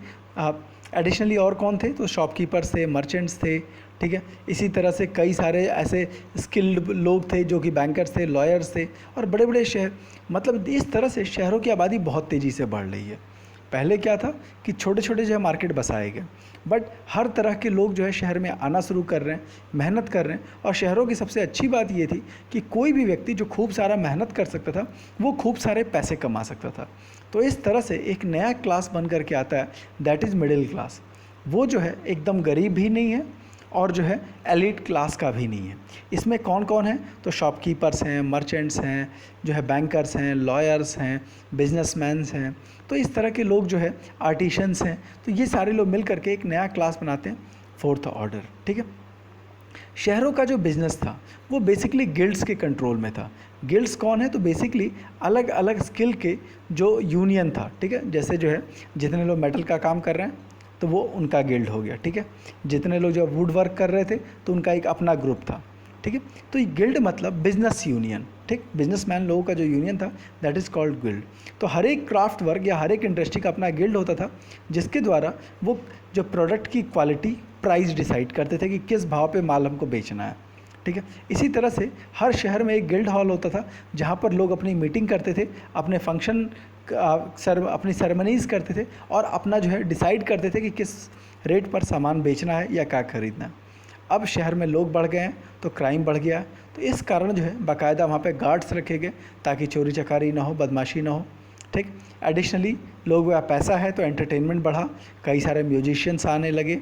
एडिशनली और कौन थे? तो शॉपकीपर्स थे, मर्चेंट्स थे, ठीक है। इसी तरह से कई सारे ऐसे स्किल्ड लोग थे जो कि बैंकर्स थे, लॉयर्स थे, और बड़े बड़े शहर, मतलब इस तरह से शहरों की आबादी बहुत तेज़ी से बढ़ रही है। पहले क्या था कि छोटे छोटे जो है मार्केट बसाए गए, बट हर तरह के लोग जो है शहर में आना शुरू कर रहे हैं, मेहनत कर रहे हैं। और शहरों की सबसे अच्छी बात ये थी कि कोई भी व्यक्ति जो खूब सारा मेहनत कर सकता था वो खूब सारे पैसे कमा सकता था। तो इस तरह से एक नया क्लास बन करके आता है, दैट इज़ मिडिल क्लास। वो जो है एकदम गरीब भी नहीं है और जो है एलिट क्लास का भी नहीं है। इसमें कौन कौन है? तो शॉपकीपर्स हैं, मर्चेंट्स हैं, जो है बैंकर्स हैं, लॉयर्स हैं, बिजनेसमैन्स हैं। तो इस तरह के लोग जो है आर्टिशंस हैं। तो ये सारे लोग मिल करके एक नया क्लास बनाते हैं, फोर्थ ऑर्डर, ठीक है। शहरों का जो बिज़नेस था वो बेसिकली गिल्ड्स के कंट्रोल में था। गिल्ड्स कौन है? तो बेसिकली अलग अलग स्किल के जो यूनियन था, ठीक है। जैसे जो है जितने लोग मेटल का काम कर रहे हैं तो वो उनका गिल्ड हो गया, ठीक है। जितने लोग जो वुड वर्क कर रहे थे तो उनका एक अपना ग्रुप था, ठीक है। तो ये गिल्ड मतलब बिजनेस यूनियन, ठीक, बिजनेसमैन लोगों का जो यूनियन था, दैट इज़ कॉल्ड गिल्ड। तो हर एक क्राफ्ट वर्क या हर एक इंडस्ट्री का अपना गिल्ड होता था, जिसके द्वारा वो जो प्रोडक्ट की क्वालिटी, प्राइस डिसाइड करते थे कि किस भाव पे माल हमको बेचना है, ठीक है। इसी तरह से हर शहर में एक गिल्ड हॉल होता था जहाँ पर लोग अपनी मीटिंग करते थे, अपने फंक्शन अपनी सेरेमनीज़ करते थे और अपना जो है डिसाइड करते थे कि किस रेट पर सामान बेचना है या क्या खरीदना है। अब शहर में लोग बढ़ गए हैं तो क्राइम बढ़ गया, तो इस कारण जो है बाकायदा वहाँ पे गार्ड्स रखे गए ताकि चोरी चकारी ना हो, बदमाशी ना हो, ठीक। एडिशनली लोग पैसा है तो एंटरटेनमेंट बढ़ा, कई सारे म्यूजिशियंस आने लगे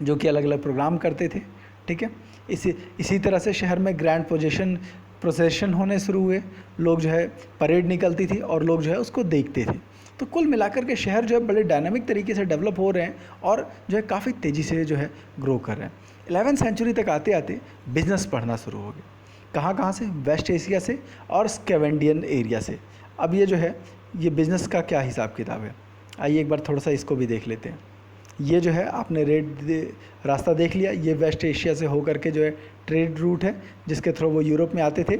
जो कि अलग अलग प्रोग्राम करते थे, ठीक है। इसी तरह से शहर में ग्रैंड पोजीशन प्रोसेशन होने शुरू हुए, लोग जो है परेड निकलती थी और लोग जो है उसको देखते थे। तो कुल मिलाकर के शहर जो है बड़े डायनामिक तरीके से डेवलप हो रहे हैं और जो है काफ़ी तेज़ी से जो है ग्रो कर रहे हैं। 11वीं सेंचुरी तक आते आते बिजनेस बढ़ना शुरू हो गया। कहाँ कहाँ से? वेस्ट एशिया से और स्कैवेंडियन एरिया से। अब ये जो है ये बिज़नेस का क्या हिसाब किताब है, आइए एक बार थोड़ा सा इसको भी देख लेते हैं। ये जो है आपने रास्ता देख लिया, ये वेस्ट एशिया से होकर के जो है ट्रेड रूट है जिसके थ्रू वो यूरोप में आते थे।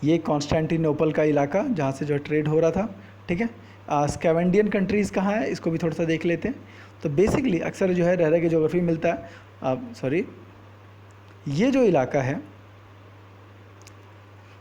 ये कॉन्स्टेंटिनोपल का इलाका जहाँ से जो है ट्रेड हो रहा था, ठीक है। स्कैवेंडियन कंट्रीज़ कहाँ है इसको भी थोड़ा सा देख लेते हैं। तो बेसिकली अक्सर जो है रह के ज्योग्राफी मिलता है। ये जो इलाका है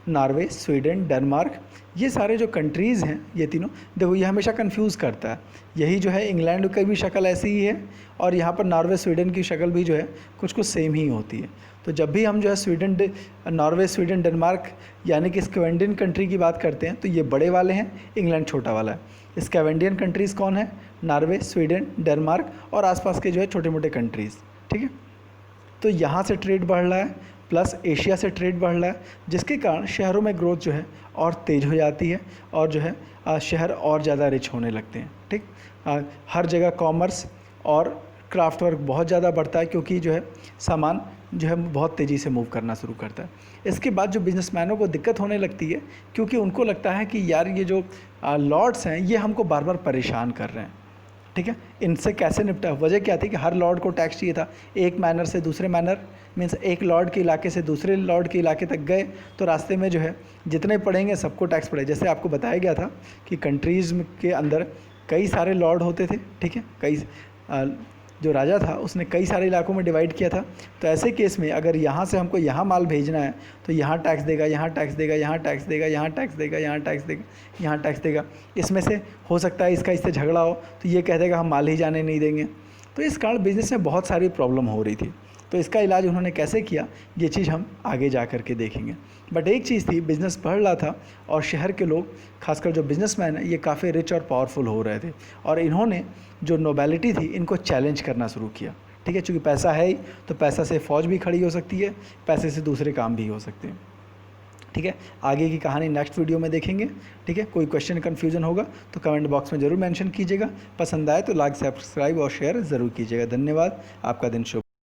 नॉर्वे, स्वीडन, डेनमार्क, ये सारे जो कंट्रीज़ हैं ये तीनों, देखो ये हमेशा कंफ्यूज करता है। यही जो है इंग्लैंड की भी शक्ल ऐसी ही है और यहाँ पर नॉर्वे स्वीडन की शक्ल भी जो है कुछ कुछ सेम ही होती है। तो जब भी हम जो है नॉर्वे, स्वीडन, डेनमार्क यानी कि स्कैवेंडियन कंट्री की बात करते हैं तो ये बड़े वाले हैं, इंग्लैंड छोटा वाला है। स्कैवेंडियन कंट्रीज़ कौन है? नॉर्वे, स्वीडन, डेनमार्क और आसपास के जो है छोटे मोटे कंट्रीज़, ठीक है। तो यहाँ से ट्रेड बढ़ रहा है प्लस एशिया से ट्रेड बढ़ रहा है, जिसके कारण शहरों में ग्रोथ जो है और तेज़ हो जाती है और जो है शहर और ज़्यादा रिच होने लगते हैं, ठीक। हर जगह कॉमर्स और क्राफ्ट वर्क बहुत ज़्यादा बढ़ता है क्योंकि जो है सामान जो है बहुत तेज़ी से मूव करना शुरू करता है। इसके बाद जो बिजनेसमैनों को दिक्कत होने लगती है क्योंकि उनको लगता है कि यार ये जो लॉर्ड्स हैं ये हमको बार बार परेशान कर रहे हैं, ठीक है। इनसे कैसे निपटा? वजह क्या थी कि हर लॉर्ड को टैक्स चाहिए था। एक मैनर से दूसरे मैनर, मीन्स एक लॉर्ड के इलाके से दूसरे लॉर्ड के इलाके तक गए तो रास्ते में जो है जितने पड़ेंगे सबको टैक्स पड़े। जैसे आपको बताया गया था कि कंट्रीज़ के अंदर कई सारे लॉर्ड होते थे, ठीक है। जो राजा था उसने कई सारे इलाकों में डिवाइड किया था। तो ऐसे केस में अगर यहाँ से हमको यहाँ माल भेजना है तो यहाँ टैक्स देगा, यहाँ टैक्स देगा, यहाँ टैक्स देगा, यहाँ टैक्स देगा, यहाँ टैक्स देगा, यहाँ टैक्स देगा। इसमें से हो सकता है इससे झगड़ा हो तो ये कह देगा हम माल ही जाने नहीं देंगे। तो इस कारण बिज़नेस में बहुत सारी प्रॉब्लम हो रही थी। तो इसका इलाज उन्होंने कैसे किया ये चीज़ हम आगे जा कर के देखेंगे। बट एक चीज़ थी, बिज़नेस बढ़ रहा था और शहर के लोग खासकर जो बिजनेसमैन है ये काफ़ी रिच और पावरफुल हो रहे थे और इन्होंने जो नोबेलिटी थी इनको चैलेंज करना शुरू किया, ठीक है। चूँकि पैसा है ही तो पैसा से फ़ौज भी खड़ी हो सकती है, पैसे से दूसरे काम भी हो सकते हैं, ठीक है। आगे की कहानी नेक्स्ट वीडियो में देखेंगे, ठीक है। कोई क्वेश्चन कन्फ्यूजन होगा तो कमेंट बॉक्स में ज़रूर मेंशन कीजिएगा। पसंद आए तो लाइक, सब्सक्राइब और शेयर ज़रूर कीजिएगा। धन्यवाद, आपका दिन शुभ।